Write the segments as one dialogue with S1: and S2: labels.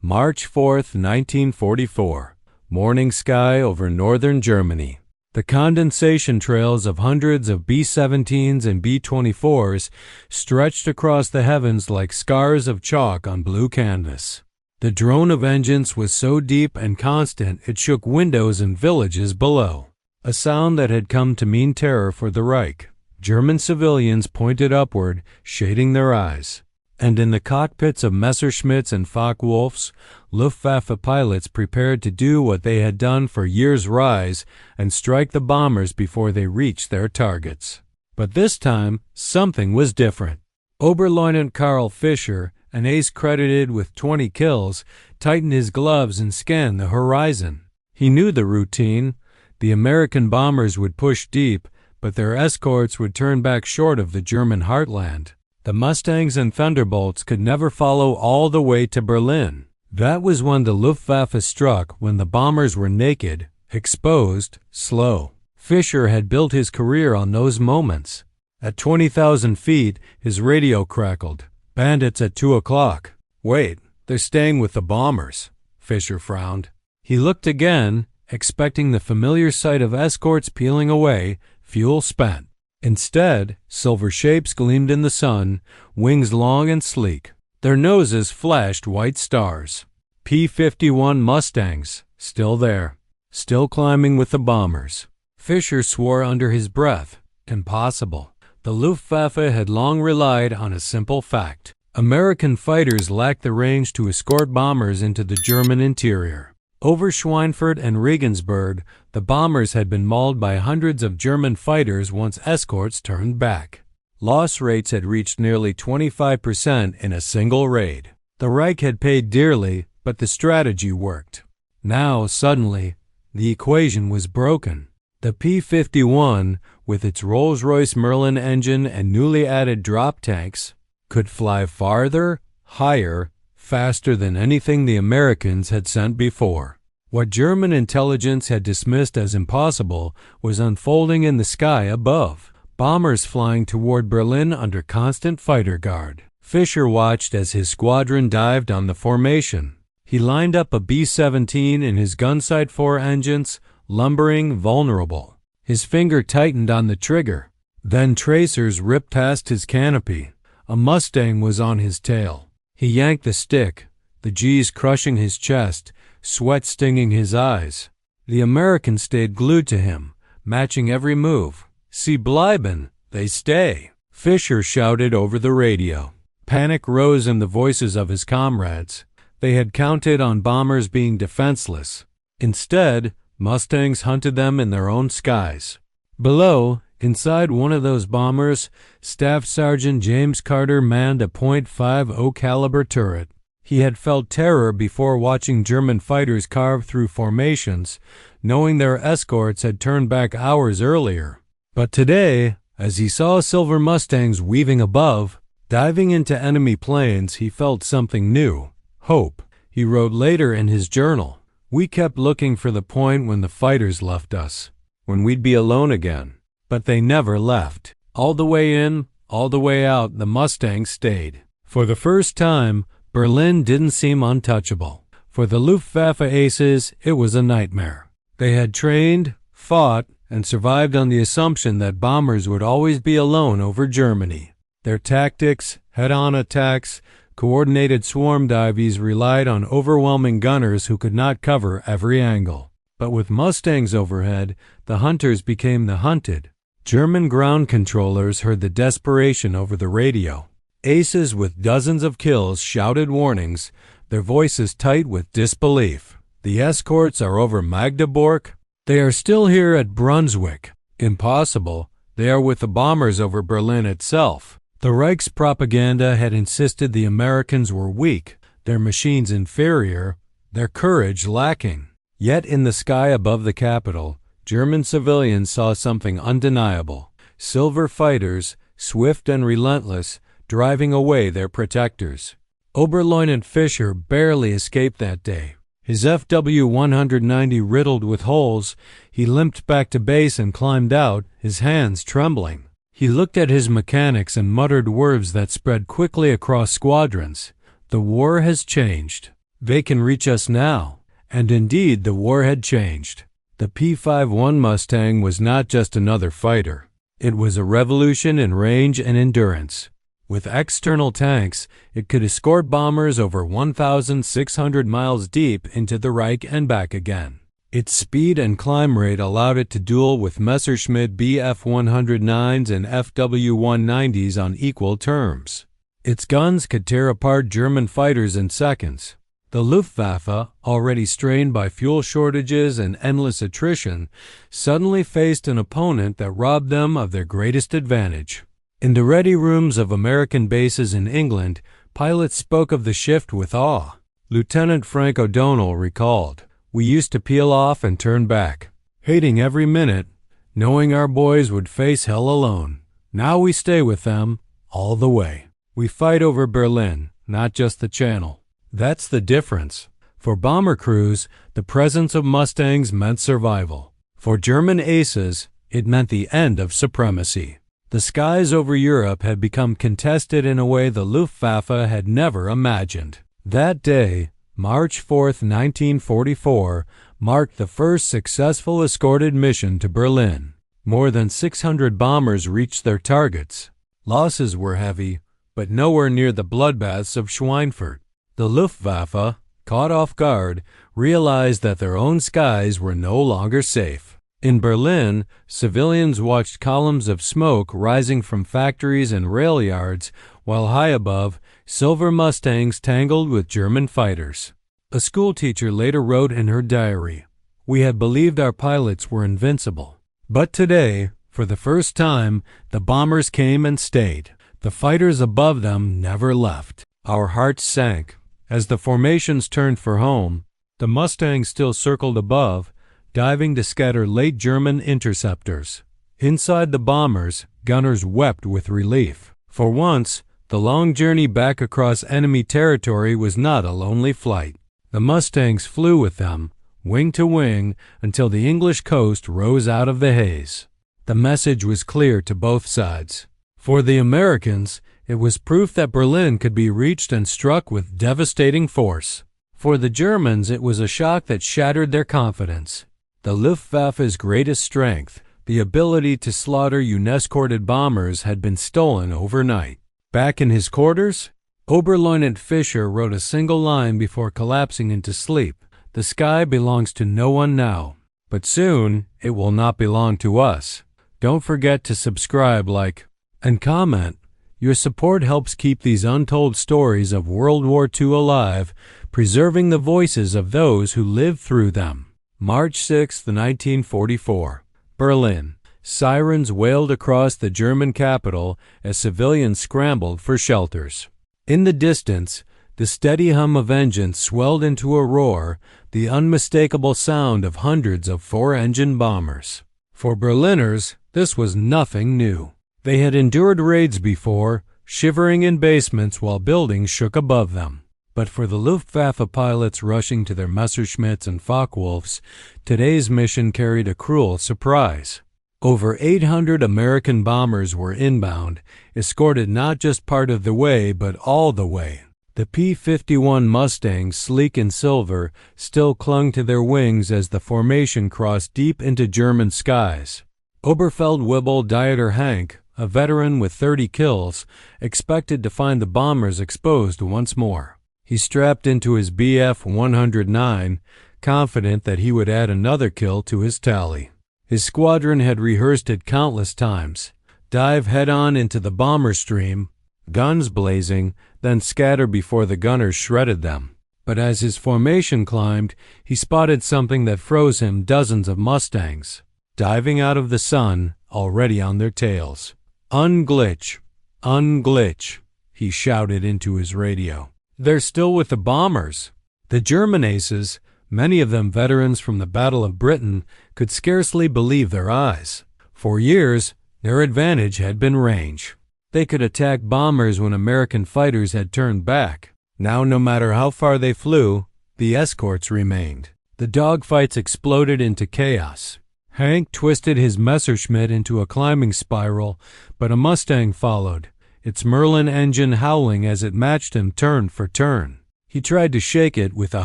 S1: March 4, 1944. Morning sky over northern Germany. The condensation trails of hundreds of B-17s and B-24s stretched across the heavens like scars of chalk on blue canvas. The drone of engines was so deep and constant it shook windows and villages below, a sound that had come to mean terror for the Reich. German civilians pointed upward, shading their eyes. And in the cockpits of Messerschmitts and Focke-Wulfs, Luftwaffe pilots prepared to do what they had done for years: rise and strike the bombers before they reached their targets. But this time, something was different. Oberleutnant Karl Fischer, an ace credited with 20 kills, tightened his gloves and scanned the horizon. He knew the routine. The American bombers would push deep, but their escorts would turn back short of the German heartland. The Mustangs and Thunderbolts could never follow all the way to Berlin. That was when the Luftwaffe struck, when the bombers were naked, exposed, slow. Fischer had built his career on those moments. At 20,000 feet, his radio crackled. "Bandits at 2 o'clock. Wait, they're staying with the bombers." Fischer frowned. He looked again, expecting the familiar sight of escorts peeling away, fuel spent. Instead, silver shapes gleamed in the sun, wings long and sleek. Their noses flashed white stars. P-51 Mustangs, still there, still climbing with the bombers. Fischer swore under his breath. Impossible. The Luftwaffe had long relied on a simple fact. American fighters lacked the range to escort bombers into the German interior. Over Schweinfurt and Regensburg, the bombers had been mauled by hundreds of German fighters once escorts turned back. Loss rates had reached nearly 25% in a single raid. The Reich had paid dearly, but the strategy worked. Now, suddenly, the equation was broken. The P-51, with its Rolls-Royce Merlin engine and newly added drop tanks, could fly farther, higher, faster than anything the Americans had sent before. What German intelligence had dismissed as impossible was unfolding in the sky above. Bombers flying toward Berlin under constant fighter guard. Fischer watched as his squadron dived on the formation. He lined up a B-17 in his gunsight 4 engines, lumbering, vulnerable. His finger tightened on the trigger. Then tracers ripped past his canopy. A Mustang was on his tail. He yanked the stick, the G's crushing his chest, sweat stinging his eyes. The Americans stayed glued to him, matching every move. "Sie bleiben, they stay," Fischer shouted over the radio. Panic rose in the voices of his comrades. They had counted on bombers being defenseless. Instead, Mustangs hunted them in their own skies. Below, inside one of those bombers, Staff Sergeant James Carter manned a .50 caliber turret. He had felt terror before watching German fighters carve through formations, knowing their escorts had turned back hours earlier. But today, as he saw silver Mustangs weaving above, diving into enemy planes, he felt something new. Hope. He wrote later in his journal, "We kept looking for the point when the fighters left us, when we'd be alone again. But they never left. All the way in, all the way out, the Mustangs stayed." For the first time, Berlin didn't seem untouchable. For the Luftwaffe aces, it was a nightmare. They had trained, fought, and survived on the assumption that bombers would always be alone over Germany. Their tactics, head-on attacks, coordinated swarm dives relied on overwhelming gunners who could not cover every angle. But with Mustangs overhead, the hunters became the hunted. German ground controllers heard the desperation over the radio. Aces with dozens of kills shouted warnings, their voices tight with disbelief. "The escorts are over Magdeburg. They are still here at Brunswick." Impossible. They are with the bombers over Berlin itself. The Reich's propaganda had insisted the Americans were weak, their machines inferior, their courage lacking. Yet in the sky above the capital, German civilians saw something undeniable. Silver fighters, swift and relentless, driving away their protectors. Oberleutnant Fischer barely escaped that day. His FW-190 riddled with holes, he limped back to base and climbed out, his hands trembling. He looked at his mechanics and muttered words that spread quickly across squadrons. "The war has changed." They can reach us now. And indeed, the war had changed. The P-51 Mustang was not just another fighter. It was a revolution in range and endurance. With external tanks, it could escort bombers over 1,600 miles deep into the Reich and back again. Its speed and climb rate allowed it to duel with Messerschmitt Bf-109s and Fw-190s on equal terms. Its guns could tear apart German fighters in seconds. The Luftwaffe, already strained by fuel shortages and endless attrition, suddenly faced an opponent that robbed them of their greatest advantage. In the ready rooms of American bases in England, pilots spoke of the shift with awe. Lieutenant Frank O'Donnell recalled, "We used to peel off and turn back, hating every minute, knowing our boys would face hell alone. Now we stay with them all the way. We fight over Berlin, not just the Channel." That's the difference. For bomber crews, the presence of Mustangs meant survival. For German aces, it meant the end of supremacy. The skies over Europe had become contested in a way the Luftwaffe had never imagined. That day, March 4, 1944, marked the first successful escorted mission to Berlin. More than 600 bombers reached their targets. Losses were heavy, but nowhere near the bloodbaths of Schweinfurt. The Luftwaffe, caught off guard, realized that their own skies were no longer safe. In Berlin, civilians watched columns of smoke rising from factories and rail yards, while high above, silver Mustangs tangled with German fighters. A schoolteacher later wrote in her diary, "We had believed our pilots were invincible. But today, for the first time, the bombers came and stayed. The fighters above them never left." Our hearts sank. As the formations turned for home, the Mustangs still circled above, diving to scatter late German interceptors. Inside the bombers, gunners wept with relief. For once, the long journey back across enemy territory was not a lonely flight. The Mustangs flew with them, wing to wing, until the English coast rose out of the haze. The message was clear to both sides. For the Americans, it was proof that Berlin could be reached and struck with devastating force. For the Germans, it was a shock that shattered their confidence. The Luftwaffe's greatest strength, the ability to slaughter unescorted bombers, had been stolen overnight. Back in his quarters, Oberleutnant Fischer wrote a single line before collapsing into sleep. "The sky belongs to no one now, but soon it will not belong to us." Don't forget to subscribe, like, and comment. Your support helps keep these untold stories of World War II alive, preserving the voices of those who lived through them. March 6, 1944. Berlin. Sirens wailed across the German capital as civilians scrambled for shelters. In the distance, the steady hum of engines swelled into a roar, the unmistakable sound of hundreds of four-engine bombers. For Berliners, this was nothing new. They had endured raids before, shivering in basements while buildings shook above them. But for the Luftwaffe pilots rushing to their Messerschmitts and Focke-Wulfs, today's mission carried a cruel surprise. Over 800 American bombers were inbound, escorted not just part of the way, but all the way. The P-51 Mustangs, sleek in silver, still clung to their wings as the formation crossed deep into German skies. Oberfeldwebel Dieter Hank, a veteran with 30 kills, expected to find the bombers exposed once more. He strapped into his Bf-109, confident that he would add another kill to his tally. His squadron had rehearsed it countless times. Dive head-on into the bomber stream, guns blazing, then scatter before the gunners shredded them. But as his formation climbed, he spotted something that froze him: dozens of Mustangs, diving out of the sun, already on their tails. "Unglitch, unglitch," he shouted into his radio. "They're still with the bombers." The German aces, many of them veterans from the Battle of Britain, could scarcely believe their eyes. For years, their advantage had been range. They could attack bombers when American fighters had turned back. Now, no matter how far they flew, the escorts remained. The dogfights exploded into chaos. Hank twisted his Messerschmitt into a climbing spiral, but a Mustang followed, its Merlin engine howling as it matched him turn for turn. He tried to shake it with a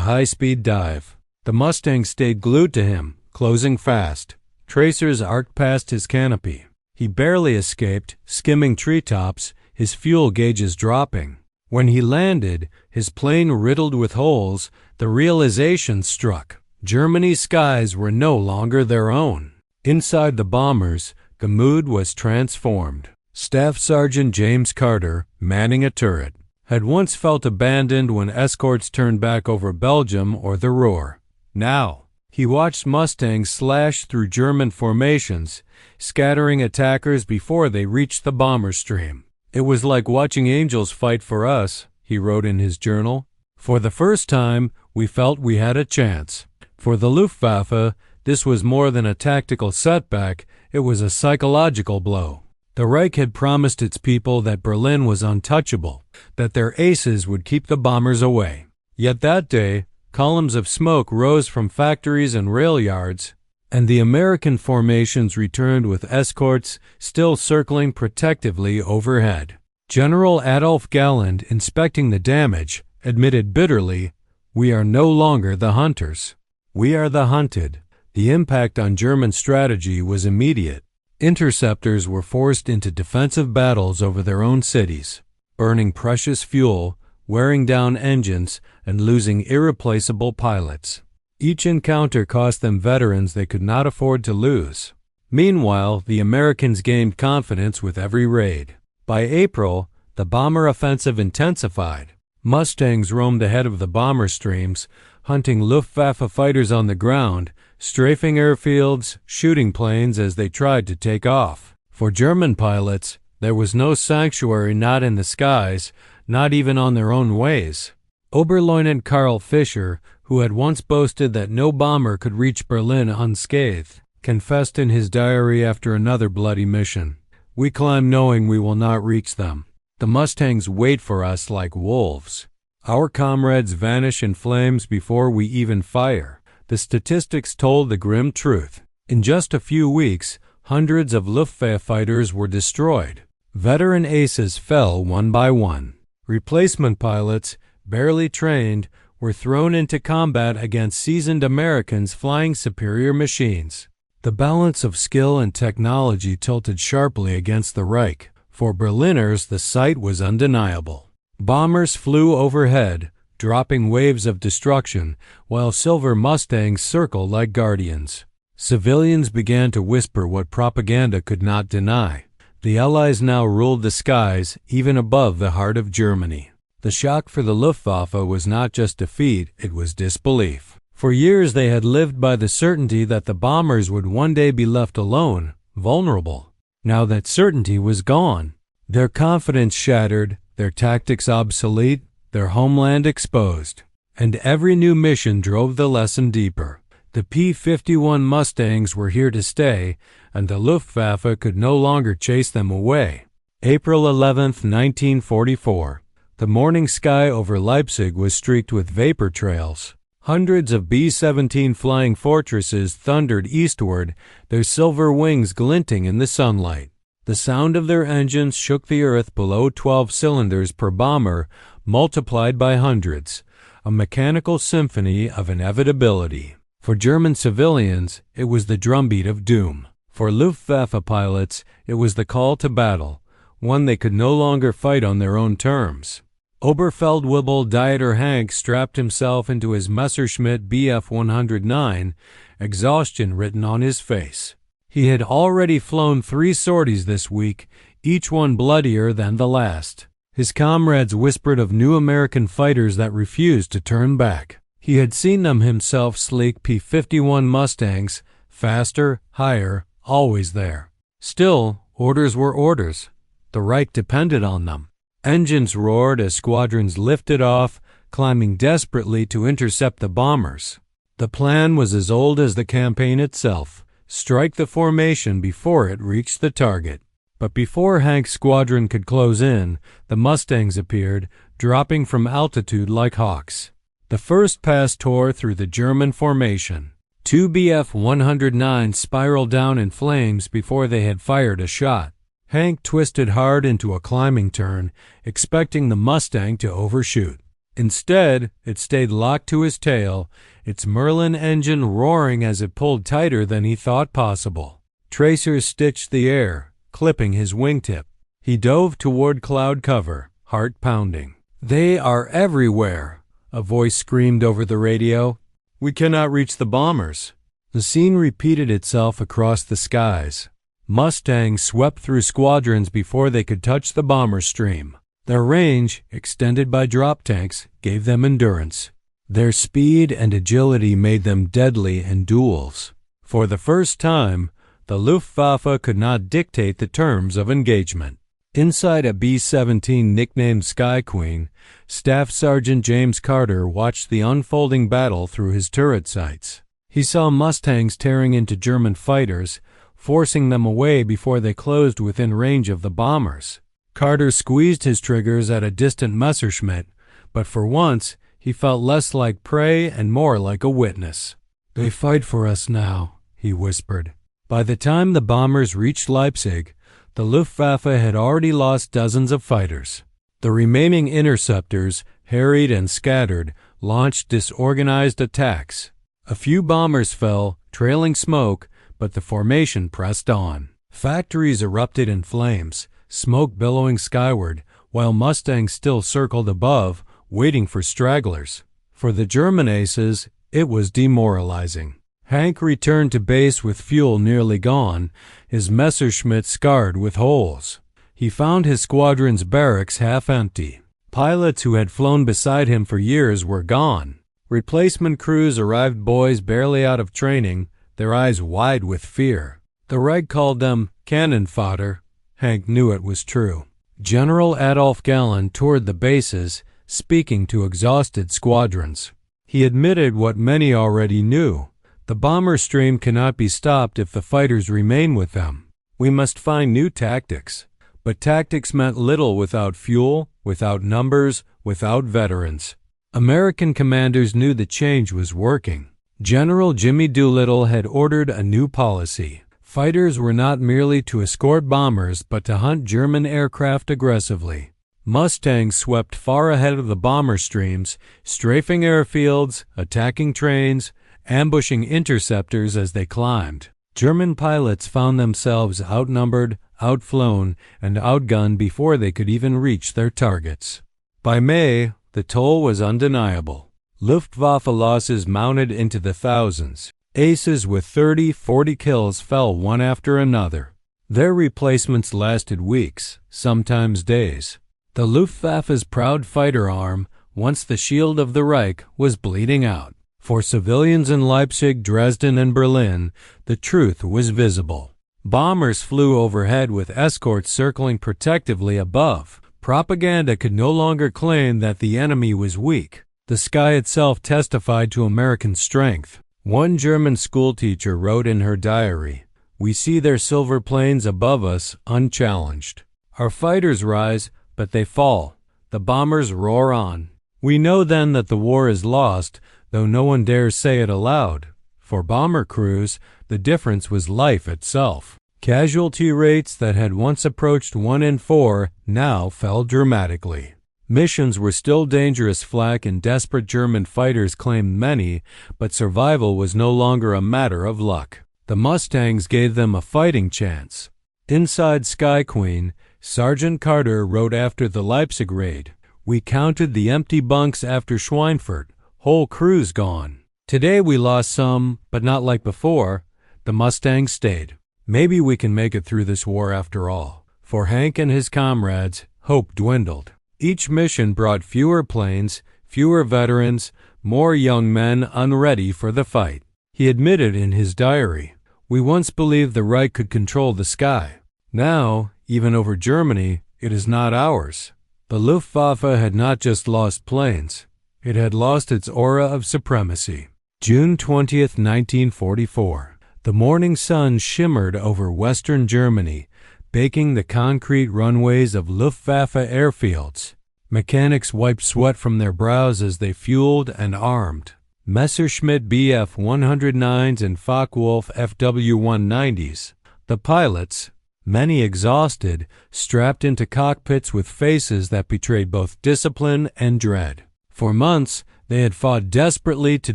S1: high-speed dive. The Mustang stayed glued to him, closing fast. Tracers arced past his canopy. He barely escaped, skimming treetops, his fuel gauges dropping. When he landed, his plane riddled with holes, the realization struck. Germany's skies were no longer their own. Inside the bombers, the mood was transformed. Staff Sergeant James Carter, manning a turret, had once felt abandoned when escorts turned back over Belgium or the Ruhr. Now, he watched Mustangs slash through German formations, scattering attackers before they reached the bomber stream. It was like watching angels fight for us, he wrote in his journal. For the first time, we felt we had a chance. For the Luftwaffe, this was more than a tactical setback, it was a psychological blow. The Reich had promised its people that Berlin was untouchable, that their aces would keep the bombers away. Yet that day, columns of smoke rose from factories and rail yards, and the American formations returned with escorts still circling protectively overhead. General Adolf Galland, inspecting the damage, admitted bitterly, "We are no longer the hunters. We are the hunted." The impact on German strategy was immediate. Interceptors were forced into defensive battles over their own cities, burning precious fuel, wearing down engines, and losing irreplaceable pilots. Each encounter cost them veterans they could not afford to lose. Meanwhile, the Americans gained confidence with every raid. By April, the bomber offensive intensified. Mustangs roamed ahead of the bomber streams, hunting Luftwaffe fighters on the ground, strafing airfields, shooting planes as they tried to take off. For German pilots, there was no sanctuary not in the skies, not even on their own ways. Oberleutnant Karl Fischer, who had once boasted that no bomber could reach Berlin unscathed, confessed in his diary after another bloody mission, "We climb knowing we will not reach them. The Mustangs wait for us like wolves. Our comrades vanish in flames before we even fire." The statistics told the grim truth. In just a few weeks, hundreds of Luftwaffe fighters were destroyed. Veteran aces fell one by one. Replacement pilots, barely trained, were thrown into combat against seasoned Americans flying superior machines. The balance of skill and technology tilted sharply against the Reich. For Berliners, the sight was undeniable. Bombers flew overhead, dropping waves of destruction, while silver Mustangs circled like guardians. Civilians began to whisper what propaganda could not deny. The Allies now ruled the skies, even above the heart of Germany. The shock for the Luftwaffe was not just defeat, it was disbelief. For years they had lived by the certainty that the bombers would one day be left alone, vulnerable. Now that certainty was gone. Their confidence shattered, their tactics obsolete, their homeland exposed. And every new mission drove the lesson deeper. The P-51 Mustangs were here to stay, and the Luftwaffe could no longer chase them away. April 11, 1944. The morning sky over Leipzig was streaked with vapor trails. Hundreds of B-17 flying fortresses thundered eastward, their silver wings glinting in the sunlight. The sound of their engines shook the earth below 12 cylinders per bomber, multiplied by hundreds, a mechanical symphony of inevitability. For German civilians, it was the drumbeat of doom. For Luftwaffe pilots, it was the call to battle, one they could no longer fight on their own terms. Oberfeldwebel Dieter Hank strapped himself into his Messerschmitt Bf 109, exhaustion written on his face. He had already flown 3 sorties this week, each one bloodier than the last. His comrades whispered of new American fighters that refused to turn back. He had seen them himself, sleek P-51 Mustangs, faster, higher, always there. Still, orders were orders. The Reich depended on them. Engines roared as squadrons lifted off, climbing desperately to intercept the bombers. The plan was as old as the campaign itself: strike the formation before it reached the target. But before Hank's squadron could close in, the Mustangs appeared, dropping from altitude like hawks. The first pass tore through the German formation. 2 Bf 109 spiraled down in flames before they had fired a shot. Hank twisted hard into a climbing turn, expecting the Mustang to overshoot. Instead, it stayed locked to his tail, its Merlin engine roaring as it pulled tighter than he thought possible. Tracers stitched the air, clipping his wingtip. He dove toward cloud cover, heart pounding. "They are everywhere," a voice screamed over the radio. "We cannot reach the bombers." The scene repeated itself across the skies. Mustangs swept through squadrons before they could touch the bomber stream. Their range, extended by drop tanks, gave them endurance. Their speed and agility made them deadly in duels. For the first time, the Luftwaffe could not dictate the terms of engagement. Inside a B-17 nicknamed Sky Queen, Staff Sergeant James Carter watched the unfolding battle through his turret sights. He saw Mustangs tearing into German fighters, forcing them away before they closed within range of the bombers. Carter squeezed his triggers at a distant Messerschmitt, but for once he felt less like prey and more like a witness. "They fight for us now," he whispered. By the time the bombers reached Leipzig, the Luftwaffe had already lost dozens of fighters. The remaining interceptors, harried and scattered, launched disorganized attacks. A few bombers fell, trailing smoke, but the formation pressed on. Factories erupted in flames, smoke billowing skyward, while Mustangs still circled above, waiting for stragglers. For the German aces, it was demoralizing. Hank returned to base with fuel nearly gone, his Messerschmitt scarred with holes. He found his squadron's barracks half empty. Pilots who had flown beside him for years were gone. Replacement crews arrived, boys barely out of training, their eyes wide with fear. The Reich called them cannon fodder. Hank knew it was true. General Adolf Galland toured the bases, speaking to exhausted squadrons. He admitted what many already knew. The bomber stream cannot be stopped if the fighters remain with them. We must find new tactics. But tactics meant little without fuel, without numbers, without veterans. American commanders knew the change was working. General Jimmy Doolittle had ordered a new policy. Fighters were not merely to escort bombers, but to hunt German aircraft aggressively. Mustangs swept far ahead of the bomber streams, strafing airfields, attacking trains, ambushing interceptors as they climbed. German pilots found themselves outnumbered, outflown, and outgunned before they could even reach their targets. By May, the toll was undeniable. Luftwaffe losses mounted into the thousands. Aces with 30-40 kills fell one after another. Their replacements lasted weeks, sometimes days. The Luftwaffe's proud fighter arm, once the shield of the Reich, was bleeding out. For civilians in Leipzig, Dresden, and Berlin, the truth was visible. Bombers flew overhead with escorts circling protectively above. Propaganda could no longer claim that the enemy was weak. The sky itself testified to American strength. One German schoolteacher wrote in her diary, "We see their silver planes above us unchallenged. Our fighters rise, but they fall. The bombers roar on. We know then that the war is lost, though no one dares say it aloud. For bomber crews, the difference was life itself." Casualty rates that had once approached 1 in 4 now fell dramatically. Missions were still dangerous. Flak and desperate German fighters claimed many, but survival was no longer a matter of luck. The Mustangs gave them a fighting chance. Inside Sky Queen, Sergeant Carter wrote after the Leipzig raid, "We counted the empty bunks after Schweinfurt, whole crews gone. Today we lost some, but not like before. The Mustangs stayed. Maybe we can make it through this war after all." For Hank and his comrades, hope dwindled. Each mission brought fewer planes, fewer veterans, more young men unready for the fight. He admitted in his diary, "We once believed the Reich could control the sky. Now, even over Germany, it is not ours." The Luftwaffe had not just lost planes. It had lost its aura of supremacy. June 20th, 1944. The morning sun shimmered over western Germany, baking the concrete runways of Luftwaffe airfields. Mechanics wiped sweat from their brows as they fueled and armed. Messerschmitt Bf-109s and Focke-Wulf FW-190s. The pilots, many exhausted, strapped into cockpits with faces that betrayed both discipline and dread. For months, they had fought desperately to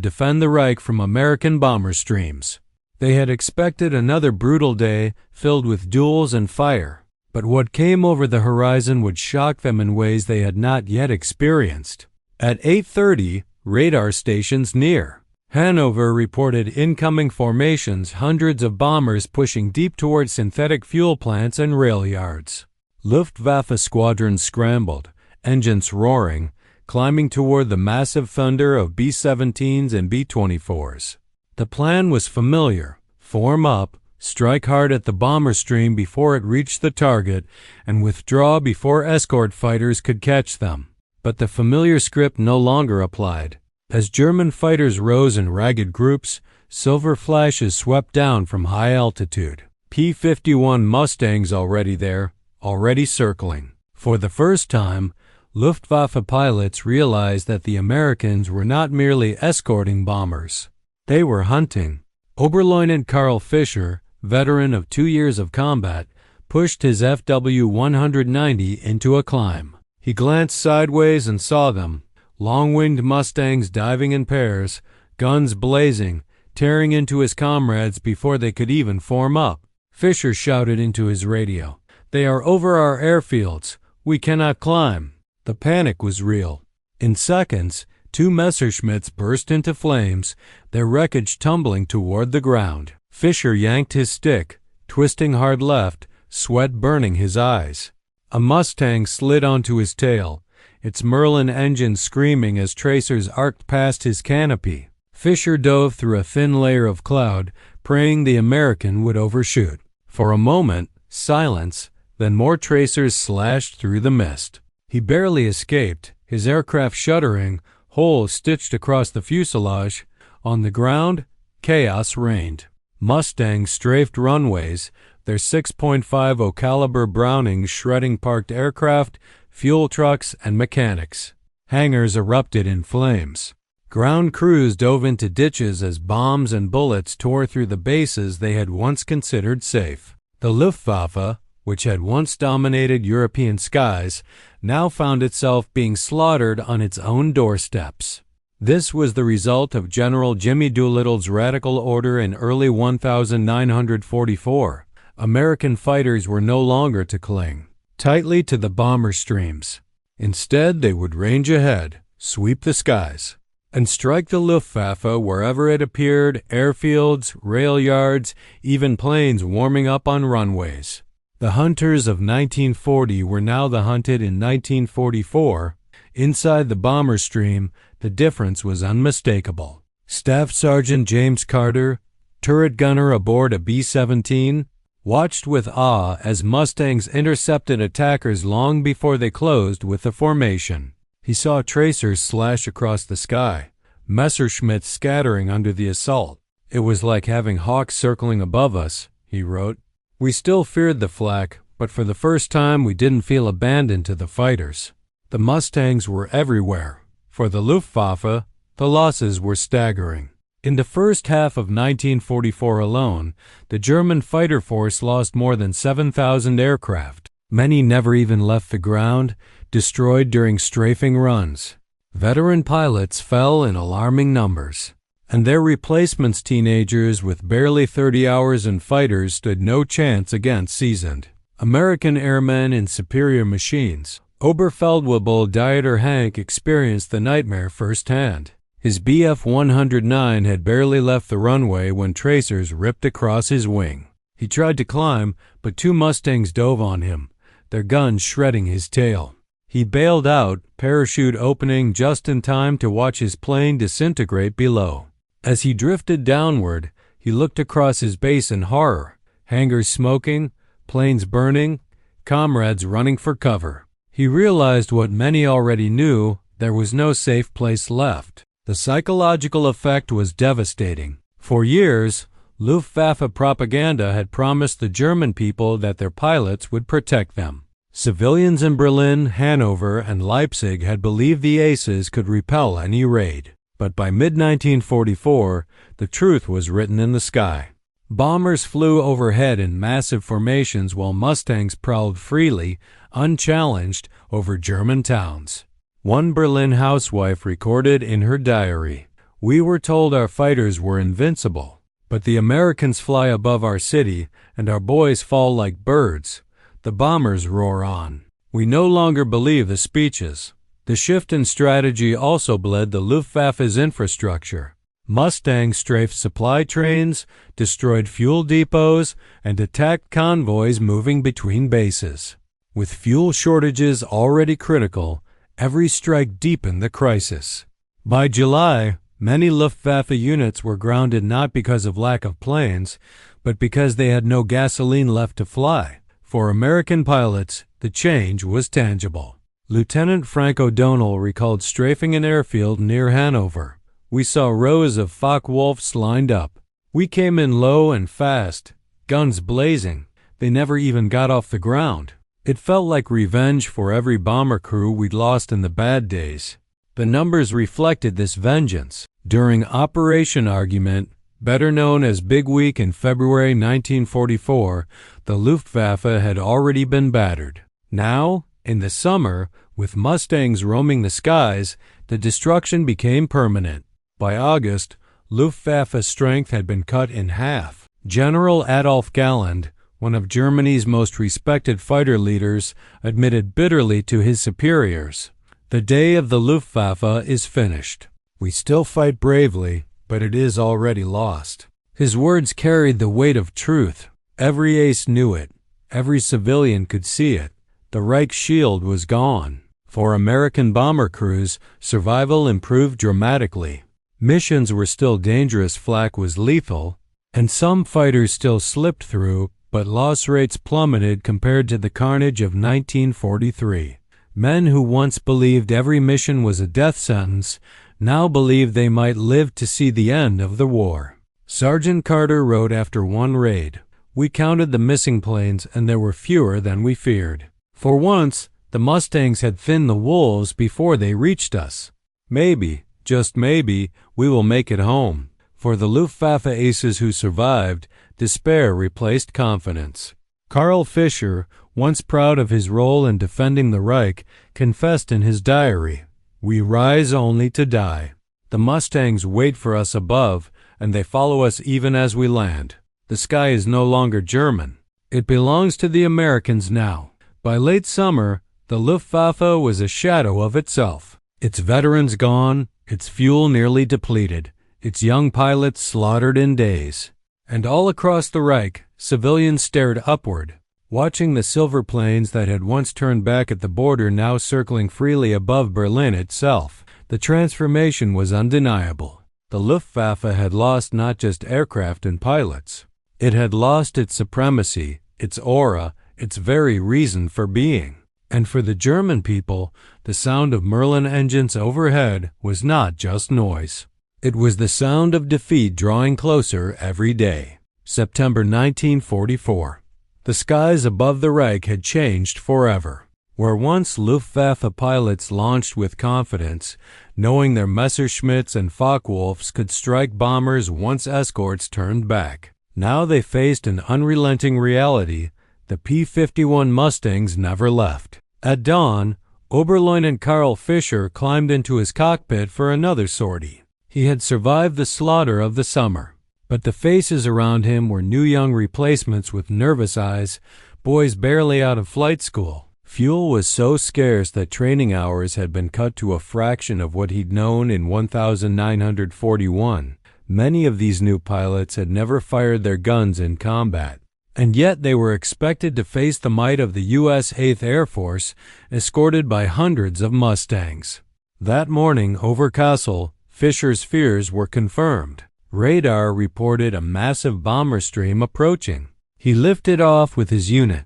S1: defend the Reich from American bomber streams. They had expected another brutal day filled with duels and fire, but what came over the horizon would shock them in ways they had not yet experienced. At 8:30, radar stations near Hanover reported incoming formations, hundreds of bombers pushing deep toward synthetic fuel plants and rail yards. Luftwaffe squadrons scrambled, engines roaring, climbing toward the massive thunder of B-17s and B-24s. The plan was familiar: form up, strike hard at the bomber stream before it reached the target, and withdraw before escort fighters could catch them. But the familiar script no longer applied. As German fighters rose in ragged groups, silver flashes swept down from high altitude. P-51 Mustangs already there, already circling. For the first time, Luftwaffe pilots realized that the Americans were not merely escorting bombers. They were hunting. Oberleutnant Carl Fischer, veteran of 2 years of combat, pushed his FW-190 into a climb. He glanced sideways and saw them, long-winged Mustangs diving in pairs, guns blazing, tearing into his comrades before they could even form up. Fischer shouted into his radio, "They are over our airfields. We cannot climb." The panic was real. In seconds, 2 Messerschmitts burst into flames, their wreckage tumbling toward the ground. Fischer yanked his stick, twisting hard left, sweat burning his eyes. A Mustang slid onto his tail, its Merlin engine screaming as tracers arced past his canopy. Fischer dove through a thin layer of cloud, praying the American would overshoot. For a moment, silence, then more tracers slashed through the mist. He barely escaped, his aircraft shuddering, holes stitched across the fuselage. On the ground, chaos reigned. Mustangs strafed runways, their 6.50 caliber Brownings shredding parked aircraft, fuel trucks, and mechanics. Hangars erupted in flames. Ground crews dove into ditches as bombs and bullets tore through the bases they had once considered safe. The Luftwaffe, which had once dominated European skies, now found itself being slaughtered on its own doorsteps. This was the result of General Jimmy Doolittle's radical order in early 1944. American fighters were no longer to cling tightly to the bomber streams. Instead, they would range ahead, sweep the skies, and strike the Luftwaffe wherever it appeared: airfields, rail yards, even planes warming up on runways. The hunters of 1940 were now the hunted in 1944. Inside the bomber stream, the difference was unmistakable. Staff Sergeant James Carter, turret gunner aboard a B-17, watched with awe as Mustangs intercepted attackers long before they closed with the formation. He saw tracers slash across the sky, Messerschmitts scattering under the assault. "It was like having hawks circling above us," he wrote. "We still feared the flak, but for the first time we didn't feel abandoned to the fighters." The Mustangs were everywhere. For the Luftwaffe, the losses were staggering. In the first half of 1944 alone, the German fighter force lost more than 7,000 aircraft. Many never even left the ground, destroyed during strafing runs. Veteran pilots fell in alarming numbers, and their replacements, teenagers with barely 30 hours in fighters, stood no chance against seasoned American airmen in superior machines. Oberfeldwebel Dieter Hank experienced the nightmare firsthand. His Bf-109 had barely left the runway when tracers ripped across his wing. He tried to climb, but 2 Mustangs dove on him, their guns shredding his tail. He bailed out, parachute opening just in time to watch his plane disintegrate below. As he drifted downward, he looked across his base in horror. Hangars smoking, planes burning, comrades running for cover. He realized what many already knew: there was no safe place left. The psychological effect was devastating. For years, Luftwaffe propaganda had promised the German people that their pilots would protect them. Civilians in Berlin, Hanover, and Leipzig had believed the aces could repel any raid. But by mid-1944, the truth was written in the sky. Bombers flew overhead in massive formations while Mustangs prowled freely, unchallenged, over German towns. One Berlin housewife recorded in her diary, "We were told our fighters were invincible, but the Americans fly above our city and our boys fall like birds. The bombers roar on. We no longer believe the speeches." The shift in strategy also bled the Luftwaffe's infrastructure. Mustangs strafed supply trains, destroyed fuel depots, and attacked convoys moving between bases. With fuel shortages already critical, every strike deepened the crisis. By July, many Luftwaffe units were grounded not because of lack of planes, but because they had no gasoline left to fly. For American pilots, the change was tangible. Lieutenant Frank O'Donnell recalled strafing an airfield near Hanover. "We saw rows of Focke-Wulfs lined up. We came in low and fast, guns blazing. They never even got off the ground. It felt like revenge for every bomber crew we'd lost in the bad days." The numbers reflected this vengeance. During Operation Argument, better known as Big Week in February 1944, the Luftwaffe had already been battered. Now, in the summer, with Mustangs roaming the skies, the destruction became permanent. By August, Luftwaffe's strength had been cut in half. General Adolf Galland, one of Germany's most respected fighter leaders, admitted bitterly to his superiors, "The day of the Luftwaffe is finished. We still fight bravely, but it is already lost." His words carried the weight of truth. Every ace knew it. Every civilian could see it. The Reich shield was gone. For American bomber crews, survival improved dramatically. Missions were still dangerous, flak was lethal, and some fighters still slipped through, but loss rates plummeted compared to the carnage of 1943. Men who once believed every mission was a death sentence now believed they might live to see the end of the war. Sergeant Carter wrote after one raid, "We counted the missing planes and there were fewer than we feared. For once, the Mustangs had thinned the wolves before they reached us. Maybe, just maybe, we will make it home." For the Luftwaffe aces who survived, despair replaced confidence. Karl Fischer, once proud of his role in defending the Reich, confessed in his diary, "We rise only to die. The Mustangs wait for us above, and they follow us even as we land. The sky is no longer German. It belongs to the Americans now." By late summer, the Luftwaffe was a shadow of itself. Its veterans gone, its fuel nearly depleted, its young pilots slaughtered in days. And all across the Reich, civilians stared upward, watching the silver planes that had once turned back at the border now circling freely above Berlin itself. The transformation was undeniable. The Luftwaffe had lost not just aircraft and pilots. It had lost its supremacy, its aura, its very reason for being. And for the German people, the sound of Merlin engines overhead was not just noise. It was the sound of defeat drawing closer every day. September 1944. The skies above the Reich had changed forever. Where once Luftwaffe pilots launched with confidence, knowing their Messerschmitts and Focke-Wulfs could strike bombers once escorts turned back. Now they faced an unrelenting reality. The P-51 Mustangs never left. At dawn, Oberleutnant Karl Fischer climbed into his cockpit for another sortie. He had survived the slaughter of the summer, but the faces around him were new young replacements with nervous eyes, boys barely out of flight school. Fuel was so scarce that training hours had been cut to a fraction of what he'd known in 1941. Many of these new pilots had never fired their guns in combat, and yet they were expected to face the might of the U.S. 8th Air Force, escorted by hundreds of Mustangs. That morning over Kassel, Fischer's fears were confirmed. Radar reported a massive bomber stream approaching. He lifted off with his unit,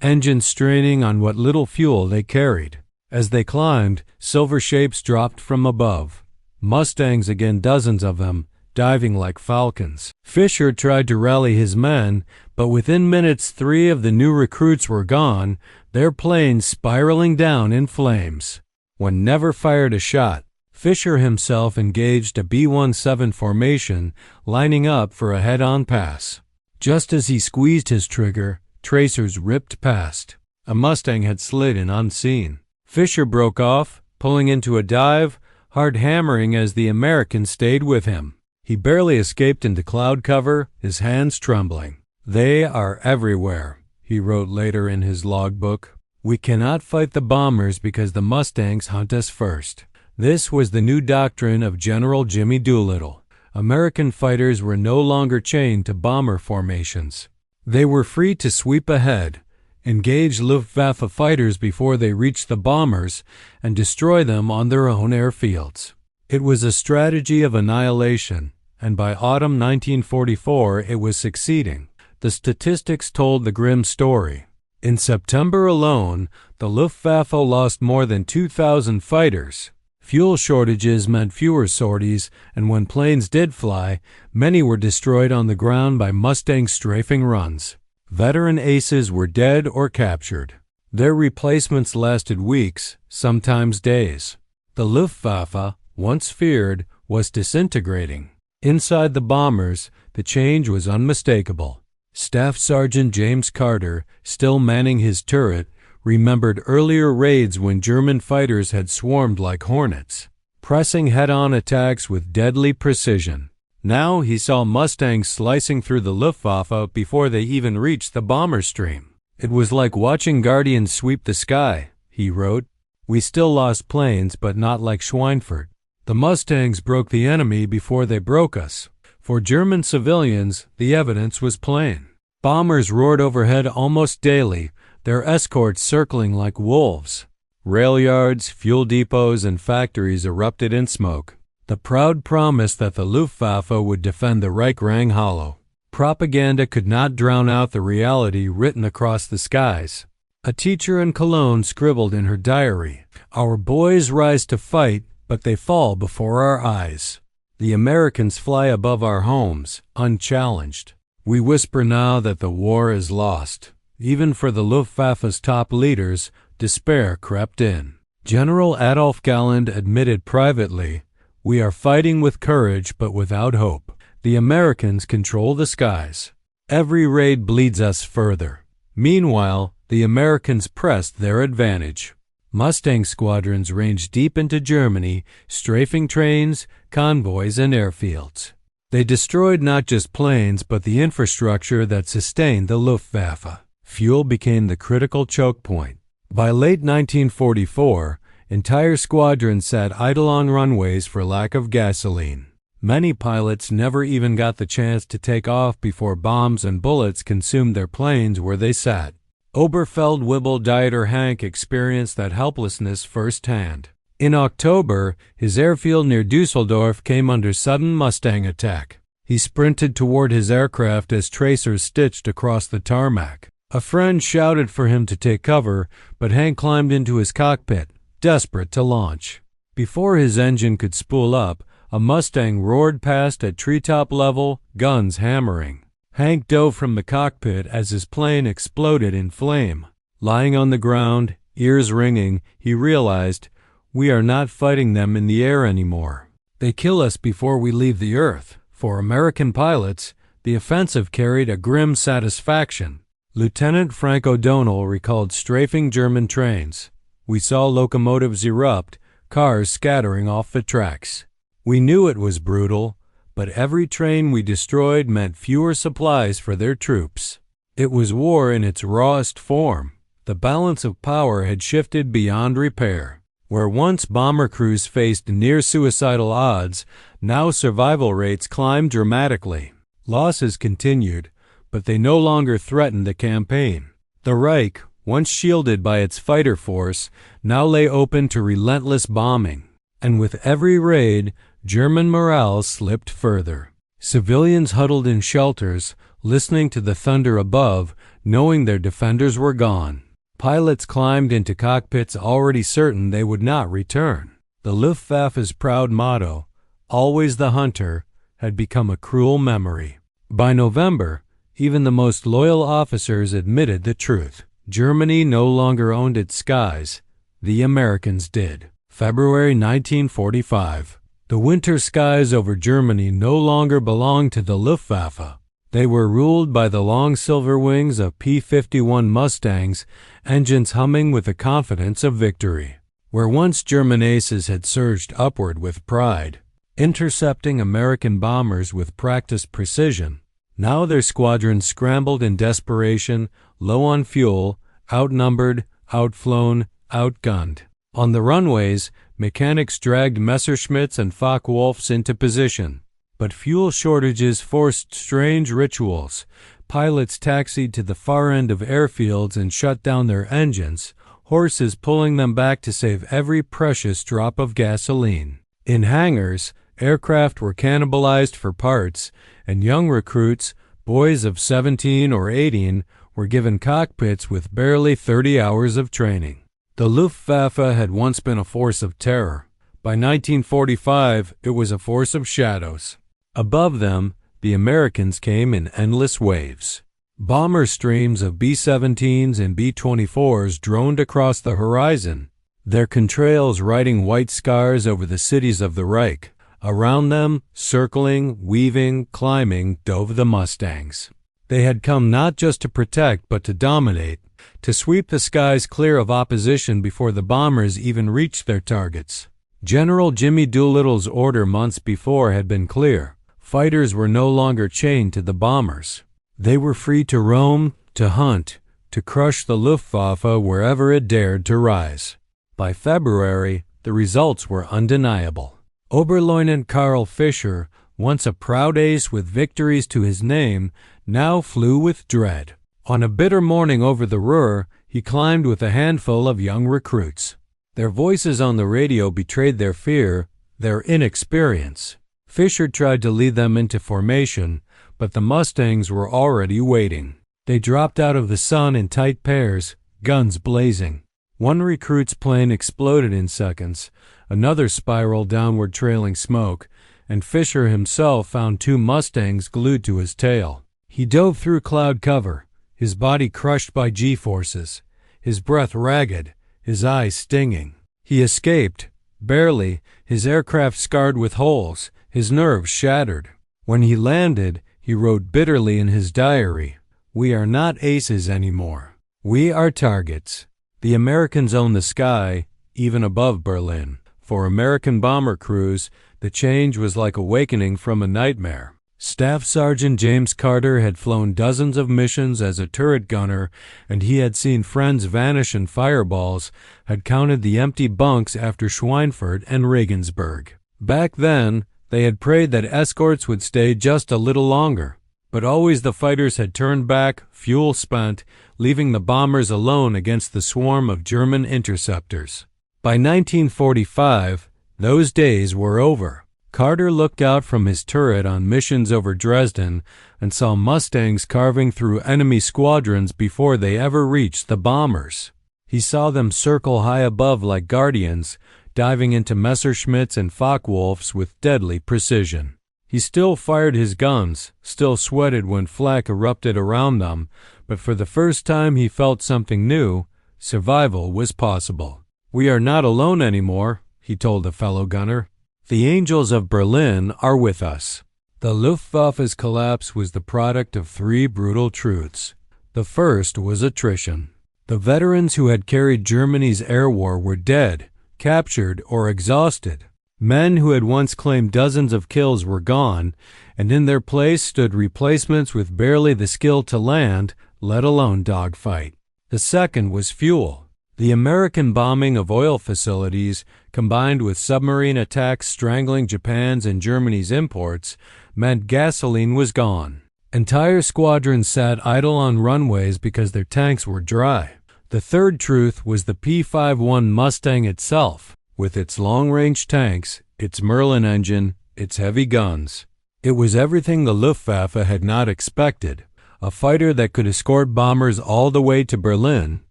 S1: engines straining on what little fuel they carried. As they climbed, silver shapes dropped from above. Mustangs again, dozens of them, diving like falcons. Fischer tried to rally his men, but within minutes 3 of the new recruits were gone, their planes spiraling down in flames. One never fired a shot. Fischer himself engaged a B-17 formation, lining up for a head-on pass. Just as he squeezed his trigger, tracers ripped past. A Mustang had slid in unseen. Fischer broke off, pulling into a dive, hard hammering as the Americans stayed with him. He barely escaped into cloud cover, his hands trembling. "They are everywhere," he wrote later in his logbook. "We cannot fight the bombers because the Mustangs hunt us first." This was the new doctrine of General Jimmy Doolittle. American fighters were no longer chained to bomber formations. They were free to sweep ahead, engage Luftwaffe fighters before they reached the bombers, and destroy them on their own airfields. It was a strategy of annihilation, and by autumn 1944 it was succeeding. The statistics told the grim story. In September alone, the Luftwaffe lost more than 2,000 fighters. Fuel shortages meant fewer sorties, and when planes did fly, many were destroyed on the ground by Mustang strafing runs. Veteran aces were dead or captured. Their replacements lasted weeks, sometimes days. The Luftwaffe, once feared, was disintegrating. Inside the bombers, the change was unmistakable. Staff Sergeant James Carter, still manning his turret, remembered earlier raids when German fighters had swarmed like hornets, pressing head-on attacks with deadly precision. Now he saw Mustangs slicing through the Luftwaffe before they even reached the bomber stream. "It was like watching Guardians sweep the sky," he wrote. "We still lost planes, but not like Schweinfurt. The Mustangs broke the enemy before they broke us." For German civilians, the evidence was plain. Bombers roared overhead almost daily, their escorts circling like wolves. Rail yards, fuel depots, and factories erupted in smoke. The proud promise that the Luftwaffe would defend the Reich rang hollow. Propaganda could not drown out the reality written across the skies. A teacher in Cologne scribbled in her diary, "Our boys rise to fight, but they fall before our eyes. The Americans fly above our homes, unchallenged. We whisper now that the war is lost." Even for the Luftwaffe's top leaders, despair crept in. General Adolf Galland admitted privately, "We are fighting with courage but without hope. The Americans control the skies. Every raid bleeds us further." Meanwhile, the Americans pressed their advantage. Mustang squadrons ranged deep into Germany, strafing trains, convoys, and airfields. They destroyed not just planes but the infrastructure that sustained the Luftwaffe. Fuel became the critical choke point. By late 1944, entire squadrons sat idle on runways for lack of gasoline. Many pilots never even got the chance to take off before bombs and bullets consumed their planes where they sat. Oberfeldwebel Dieter Hank experienced that helplessness firsthand. In October, his airfield near Dusseldorf came under sudden Mustang attack. He sprinted toward his aircraft as tracers stitched across the tarmac. A friend shouted for him to take cover, but Hank climbed into his cockpit, desperate to launch. Before his engine could spool up, a Mustang roared past at treetop level, guns hammering. Hank dove from the cockpit as his plane exploded in flame. Lying on the ground, ears ringing, he realized, "We are not fighting them in the air anymore. They kill us before we leave the earth." For American pilots, the offensive carried a grim satisfaction. Lieutenant Frank O'Donnell recalled strafing German trains. "We saw locomotives erupt, cars scattering off the tracks. We knew it was brutal, but every train we destroyed meant fewer supplies for their troops." It was war in its rawest form. The balance of power had shifted beyond repair. Where once bomber crews faced near-suicidal odds, now survival rates climbed dramatically. Losses continued, but they no longer threatened the campaign. The Reich, once shielded by its fighter force, now lay open to relentless bombing. And with every raid, German morale slipped further. Civilians huddled in shelters, listening to the thunder above, knowing their defenders were gone. Pilots climbed into cockpits already certain they would not return. The Luftwaffe's proud motto, "Always the hunter," had become a cruel memory. By November, even the most loyal officers admitted the truth. Germany no longer owned its skies. The Americans did. February 1945. The winter skies over Germany no longer belonged to the Luftwaffe. They were ruled by the long silver wings of P-51 Mustangs, engines humming with the confidence of victory. Where once German aces had surged upward with pride, intercepting American bombers with practiced precision, now their squadrons scrambled in desperation, low on fuel, outnumbered, outflown, outgunned. On the runways, mechanics dragged Messerschmitts and Focke-Wulfs into position. But fuel shortages forced strange rituals. Pilots taxied to the far end of airfields and shut down their engines, horses pulling them back to save every precious drop of gasoline. In hangars, aircraft were cannibalized for parts, and young recruits, boys of 17 or 18, were given cockpits with barely 30 hours of training. The Luftwaffe had once been a force of terror. By 1945, it was a force of shadows. Above them, the Americans came in endless waves. Bomber streams of B-17s and B-24s droned across the horizon, their contrails writing white scars over the cities of the Reich. Around them, circling, weaving, climbing, dove the Mustangs. They had come not just to protect but to dominate, to sweep the skies clear of opposition before the bombers even reached their targets. General Jimmy Doolittle's order months before had been clear. Fighters were no longer chained to the bombers. They were free to roam, to hunt, to crush the Luftwaffe wherever it dared to rise. By February, the results were undeniable. Oberleutnant Karl Fischer, once a proud ace with victories to his name, now flew with dread. On a bitter morning over the Ruhr, he climbed with a handful of young recruits. Their voices on the radio betrayed their fear, their inexperience. Fischer tried to lead them into formation, but the Mustangs were already waiting. They dropped out of the sun in tight pairs, guns blazing. One recruit's plane exploded in seconds, another spiraled downward trailing smoke, and Fischer himself found two Mustangs glued to his tail. He dove through cloud cover, his body crushed by G-forces, his breath ragged, his eyes stinging. He escaped, barely, his aircraft scarred with holes, his nerves shattered. When he landed, he wrote bitterly in his diary, "We are not aces anymore. We are targets." The Americans own the sky, even above Berlin. For American bomber crews, the change was like awakening from a nightmare. Staff Sergeant James Carter had flown dozens of missions as a turret gunner, and he had seen friends vanish in fireballs, had counted the empty bunks after Schweinfurt and Regensburg. Back then, they had prayed that escorts would stay just a little longer, but always the fighters had turned back, fuel spent, leaving the bombers alone against the swarm of German interceptors. By 1945, those days were over. Carter looked out from his turret on missions over Dresden and saw Mustangs carving through enemy squadrons before they ever reached the bombers. He saw them circle high above like guardians, diving into Messerschmitts and Focke-Wulfs with deadly precision. He still fired his guns, still sweated when flak erupted around them, but for the first time he felt something new. Survival was possible. "We are not alone anymore," he told a fellow gunner. "The angels of Berlin are with us." The Luftwaffe's collapse was the product of three brutal truths. The first was attrition. The veterans who had carried Germany's air war were dead, captured, or exhausted. Men who had once claimed dozens of kills were gone, and in their place stood replacements with barely the skill to land, let alone dogfight. The second was fuel. The American bombing of oil facilities, combined with submarine attacks strangling Japan's and Germany's imports, meant gasoline was gone. Entire squadrons sat idle on runways because their tanks were dry. The third truth was the P-51 Mustang itself, with its long-range tanks, its Merlin engine, its heavy guns. It was everything the Luftwaffe had not expected, a fighter that could escort bombers all the way to Berlin,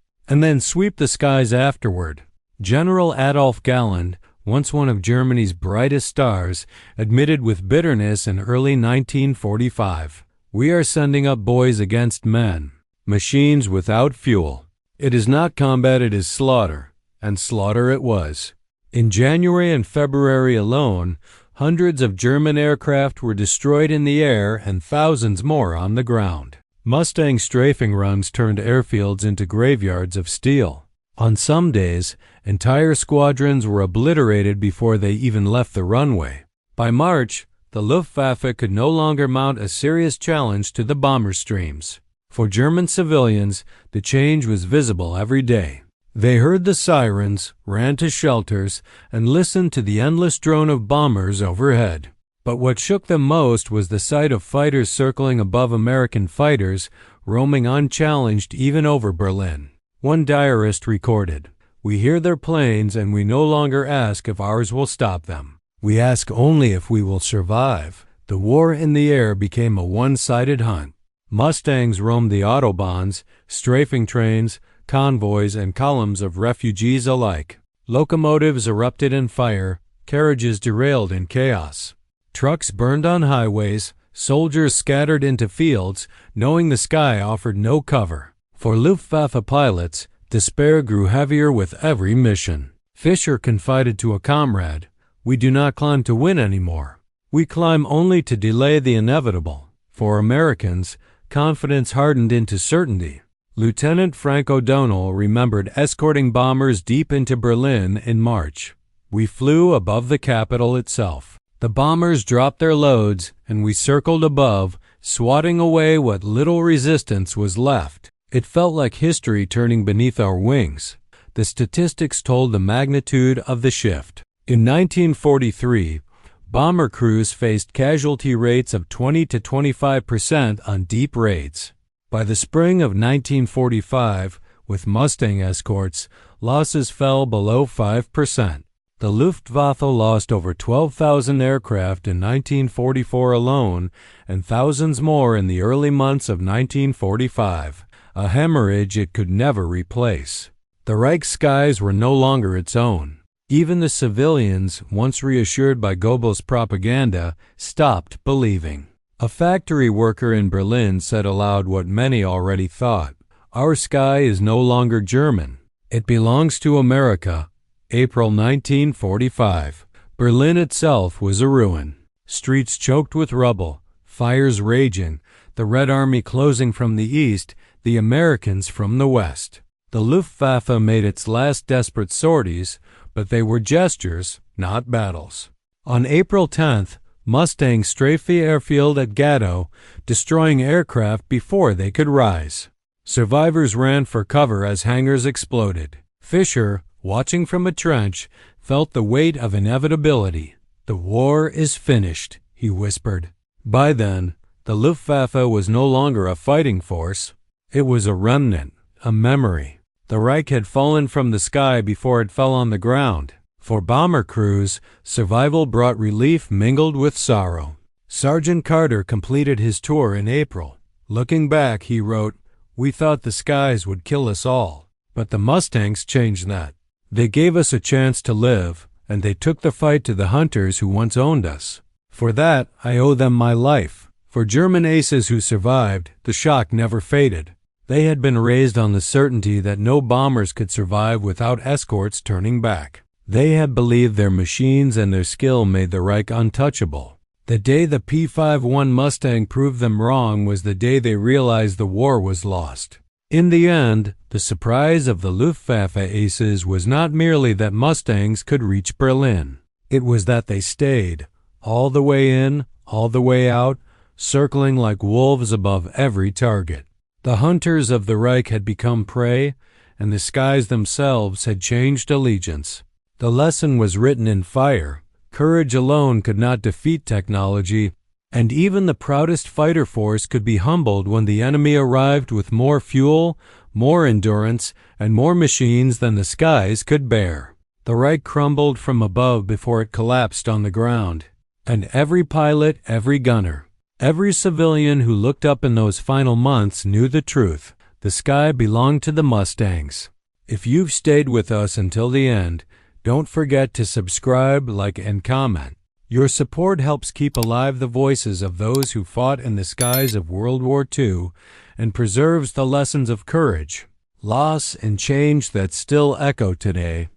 S1: and then sweep the skies afterward. General Adolf Galland, once one of Germany's brightest stars, admitted with bitterness in early 1945, "We are sending up boys against men, machines without fuel. It is not combat, it is slaughter," and slaughter it was. In January and February alone, hundreds of German aircraft were destroyed in the air and thousands more on the ground. Mustang strafing runs turned airfields into graveyards of steel. On some days, entire squadrons were obliterated before they even left the runway. By March, the Luftwaffe could no longer mount a serious challenge to the bomber streams. For German civilians, the change was visible every day. They heard the sirens, ran to shelters, and listened to the endless drone of bombers overhead. But what shook them most was the sight of fighters circling above American fighters, roaming unchallenged even over Berlin. One diarist recorded, "We hear their planes and we no longer ask if ours will stop them. We ask only if we will survive." The war in the air became a one-sided hunt. Mustangs roamed the autobahns, strafing trains, convoys, and columns of refugees alike. Locomotives erupted in fire, carriages derailed in chaos. Trucks burned on highways, soldiers scattered into fields, knowing the sky offered no cover. For Luftwaffe pilots, despair grew heavier with every mission. Fischer confided to a comrade, "We do not climb to win anymore. We climb only to delay the inevitable." For Americans, confidence hardened into certainty. Lieutenant Frank O'Donnell remembered escorting bombers deep into Berlin in March. "We flew above the capital itself. The bombers dropped their loads, and we circled above, swatting away what little resistance was left. It felt like history turning beneath our wings." The statistics told the magnitude of the shift. In 1943, bomber crews faced casualty rates of 20 to 25% on deep raids. By the spring of 1945, with Mustang escorts, losses fell below 5%. The Luftwaffe lost over 12,000 aircraft in 1944 alone, and thousands more in the early months of 1945, a hemorrhage it could never replace. The Reich's skies were no longer its own. Even the civilians, once reassured by Goebbels' propaganda, stopped believing. A factory worker in Berlin said aloud what many already thought: "Our sky is no longer German. It belongs to America." April 1945. Berlin itself was a ruin. Streets choked with rubble, fires raging, the Red Army closing from the east, the Americans from the west. The Luftwaffe made its last desperate sorties, but they were gestures, not battles. On April 10th, Mustangs strafed the airfield at Gatto, destroying aircraft before they could rise. Survivors ran for cover as hangars exploded. Fischer, watching from a trench, felt the weight of inevitability. "The war is finished," he whispered. By then, the Luftwaffe was no longer a fighting force. It was a remnant, a memory. The Reich had fallen from the sky before it fell on the ground. For bomber crews, survival brought relief mingled with sorrow. Sergeant Carter completed his tour in April. Looking back, he wrote, "We thought the skies would kill us all, but the Mustangs changed that. They gave us a chance to live, and they took the fight to the hunters who once owned us. For that, I owe them my life." For German aces who survived, the shock never faded. They had been raised on the certainty that no bombers could survive without escorts turning back. They had believed their machines and their skill made the Reich untouchable. The day the P-51 Mustang proved them wrong was the day they realized the war was lost. In the end, the surprise of the Luftwaffe aces was not merely that Mustangs could reach Berlin. It was that they stayed, all the way in, all the way out, circling like wolves above every target. The hunters of the Reich had become prey, and the skies themselves had changed allegiance. The lesson was written in fire. Courage alone could not defeat technology, and even the proudest fighter force could be humbled when the enemy arrived with more fuel, more endurance, and more machines than the skies could bear. The Reich crumbled from above before it collapsed on the ground. And every pilot, every gunner, every civilian who looked up in those final months knew the truth. The sky belonged to the Mustangs. If you've stayed with us until the end, don't forget to subscribe, like, and comment. Your support helps keep alive the voices of those who fought in the skies of World War II and preserves the lessons of courage, loss, and change that still echo today.